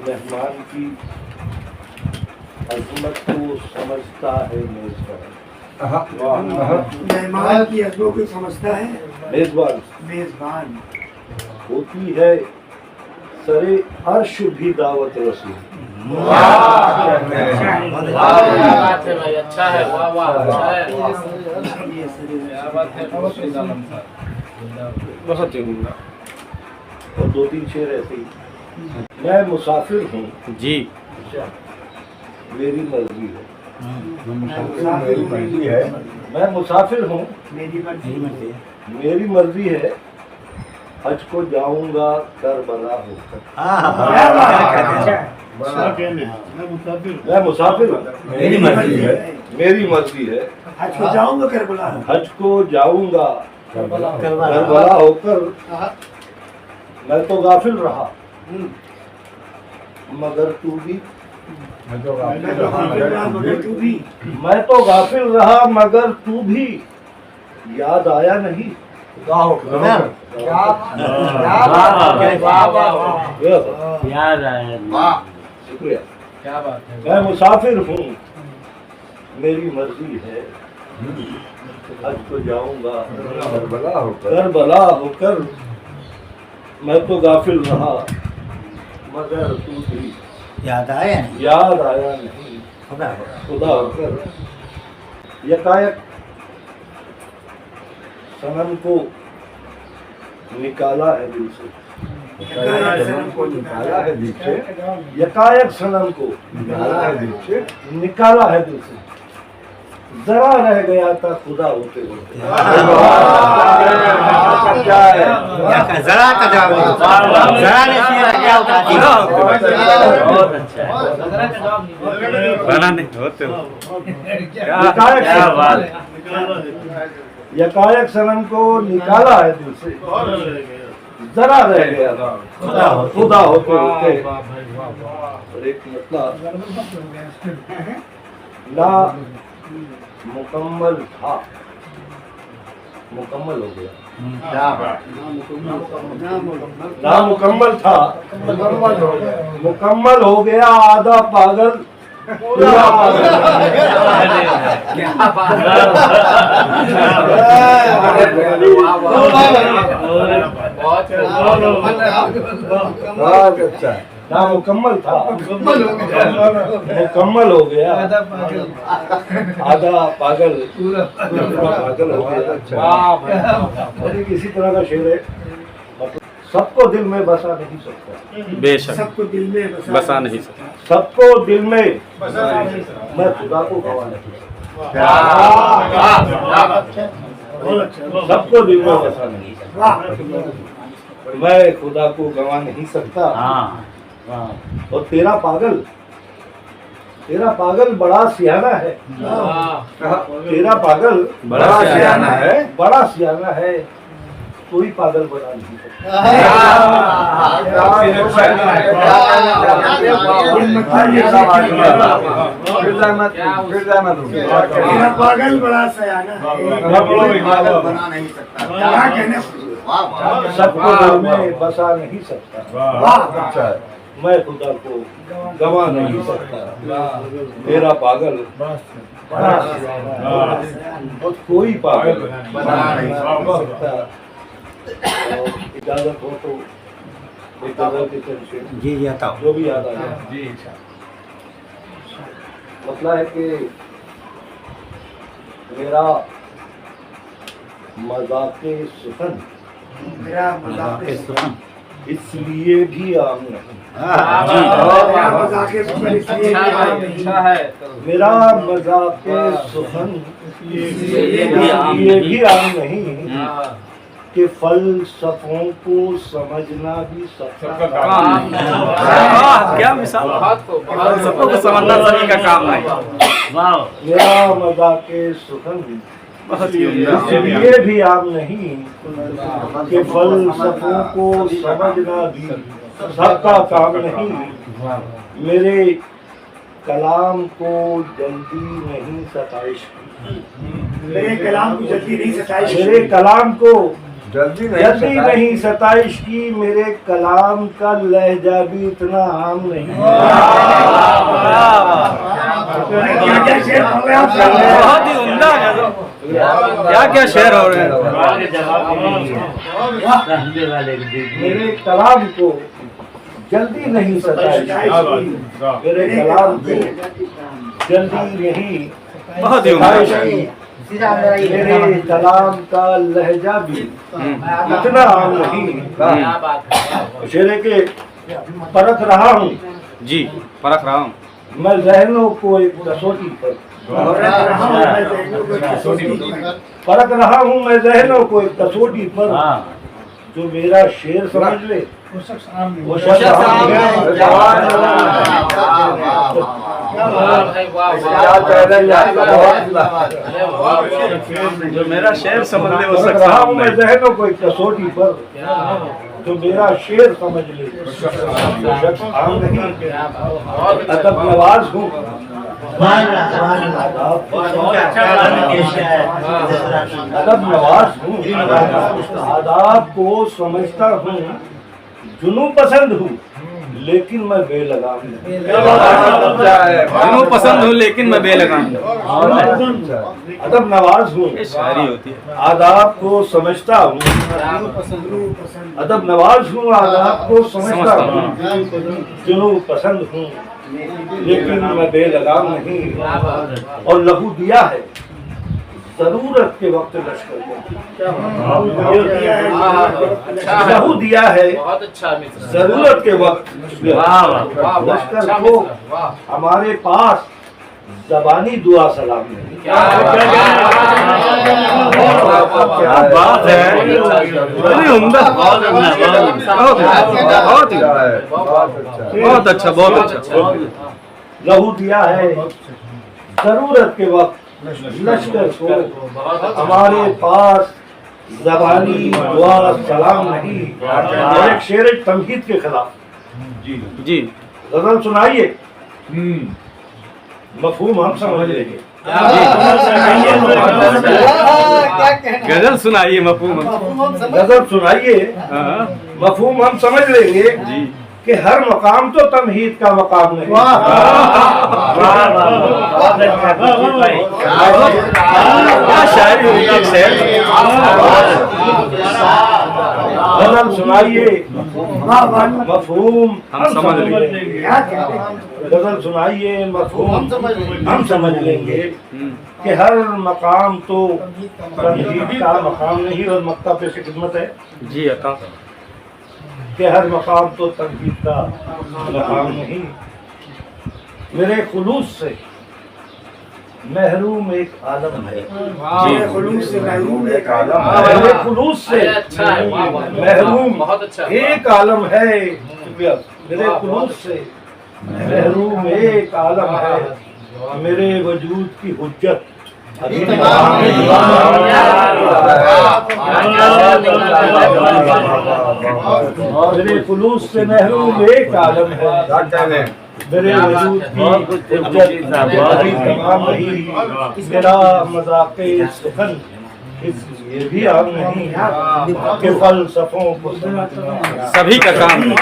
مہمان کی عظمت کو سمجھتا ہے میزبان. مہمان کی عظمت کو سمجھتا ہے میزبان. ہوتی ہے سرے عرش بھی دعوت رسول. اچھا ہے. واہ واہ. بہت اور دو تین شعر ایسے ہی. میں مسافر ہوں جی میری مرضی ہے. میں مسافر ہوں میری مرضی ہے. حج کو جاؤں گا کربلا ہو کر. میں مسافر ہوں میری مرضی ہے. حج کو جاؤں گا کربلا. حج کو جاؤں گا کربلا ہو کر. میں تو غافل رہا مگر تو بھی. میں تو غافل رہا مگر تو بھی. یاد آیا نہیں. شکریہ. میں مسافر ہوں میری مرضی ہے. حج کو جاؤں گا کربلا ہو کر. میں تو غافل رہا مگر تو بھی. یاد آیا نہیں خدا ہو کر. یکایک صنم کو نکالا ہے دل سے. یکایک صنم کو نکالا ہے دل سے. ذرا رہ گیا تھا خدا ہوتے ہوتے. ذرا کا جواب ذرا نے کیا یکایک صنم کو نکالا ہے دل سے. ذرا رہ گیا تھا خدا ہوتے ہوتے. اور ایک مطلب لا مکمل تھا مکمل ہو گیا. نامکمل تھا مکمل ہو گیا. آدھا پاگل پورا پاگل. نامکمل تھا مکمل ہو گیا. آدھا پاگل پورا پاگل ہو گیا. اسی طرح کا شعر ہے. سب کو دل میں بسا نہیں سکتا. بے شک سب کو دل میں بسا نہیں سکتا. سب کو دل میں میں خدا کو گوا نہیں سکتا. سب کو دل میں بسا نہیں سکتا. میں خدا کو گوا نہیں سکتا. اور تیرا پاگل بڑا سیانہ ہے. تیرا پاگل بڑا سیانہ ہے. کوئی پاگل بنا نہیں سکتا. پاگل بڑا سیانہ سب کو دل میں بسا نہیں سکتا. میں خدا کو گوا نہیں سکتا. میرا پاگل بڑا سیانہ اور کوئی پاگل بنا نہیں سکتا. اجازت ہو تو ایک غزل کی تنشید جی آتا جو بھی یاد آ جائے. مسئلہ ہے کہ میرا مذاق سخن اس لیے بھی عام نہیں. میرا مذاق سخن اس لیے بھی عام نہیں کہ فلسفوں کو سمجھنا بھی سب کا کام نہیں. کیا مثال. فلسفوں کو سمجھنا سبھی کا کام نہیں. میرا مذاق سخن اس لیے بھی عام نہیں کہ فلسفوں کو سمجھنا بھی سب کا کام نہیں. میرے کلام کو جلدی نہیں ستائش. میرے کلام کو جلدی نہیں ستائش. میرے کلام کو جلدی نہیں ستائش کی، میرے کلام کا لہجہ بھی اتنا عام نہیں۔ بہت ہی عمدہ ہے، کیا کیا شعر ہو رہے ہیں۔ میرے کلام کو جلدی نہیں ستائش کی، میرے کلام کو جلدی نہیں بہت ہی عمدہ ستائش کی، میرے کلام کا لہجہ بھی اتنا عام نہیں۔ شعر کے پرکھ رہا ہوں، جی پرکھ رہا ہوں، میں ذہنوں کو ایک کسوٹی پر پرکھ رہا ہوں، میں ذہنوں کو ایک کسوٹی پر، جو میرا شعر سمجھ لے وہ شخص عام ہے۔ جو میرا شعر سمجھ لے وہ پرکھ شخص رہا عام ہوں میں نہیں۔ ذہنوں کو ایک کسوٹی پر، جو میرا شعر سمجھ لے وہ شخص عام نہیں۔ ادب نواز ہوں، ادب نواز ہوں، آداب کو سمجھتا ہوں، جنوں پسند ہوں لیکن میں بے لگام ہوں۔ جنوں پسند ہوں لیکن میں بے لگام ہوں۔ ادب نواز ہوں، یہ شاعری ہوتی ہے۔ آداب کو سمجھتا ہوں، ادب نواز ہوں، آداب کو سمجھتا ہوں، جنوں پسند ہوں لیکن میں بے لگام نہیں۔ اور لہو دیا ہے ضرورت کے وقت لشکر کو، لہو دیا ہے ضرورت کے وقت لشکر کو، ہمارے پاس زبانی دعا سلام نہیں۔ کیا بات ہے، بڑی عمدہ، بہت اچھا، بہت اچھا۔ لہو دیا ہے ضرورت کے وقت لشکر کو، ہمارے پاس زبانی دعا سلام نہیں۔ اور ایک شعر تمہید کے خلاف جی غزل سنائیے، مفہوم ہم سمجھ لیں گے۔ غزل سنائیے، مفہوم غزل سنائیے، ہاں، مفہوم ہم سمجھ لیں گے جی کہ ہر مقام تو تمہید کا مقام نہیں۔ کیا شاعری ہوئی ہے، شعر۔ غزل سنائیے، مفہوم ہم سمجھ لیں گے۔ غزل سنائیے، مفہوم ہم سمجھ لیں گے کہ ہر مقام تو تمہید کا مقام نہیں۔ اور مکتب پیش خدمت ہے جی عطا، کہ ہر مقام تو تمہید کا مقام نہیں۔ میرے خلوص سے محروم ایک عالم ہے، جی خلوص سے محروم ایک عالم ہے، میرے خلوص سے محروم ایک عالم ہے، میرے خلوص سے محروم ایک عالم ہے، میرے وجود کی حجت ابھی تمام میرے خلوص سے محروم ایک عالم ہے، میرے وجود کی حجت ابھی تمام نہیں۔ میرا مذاق سخن یہ بھی عام نہیں کہ فلسفوں کو سبھی کا کام ہے۔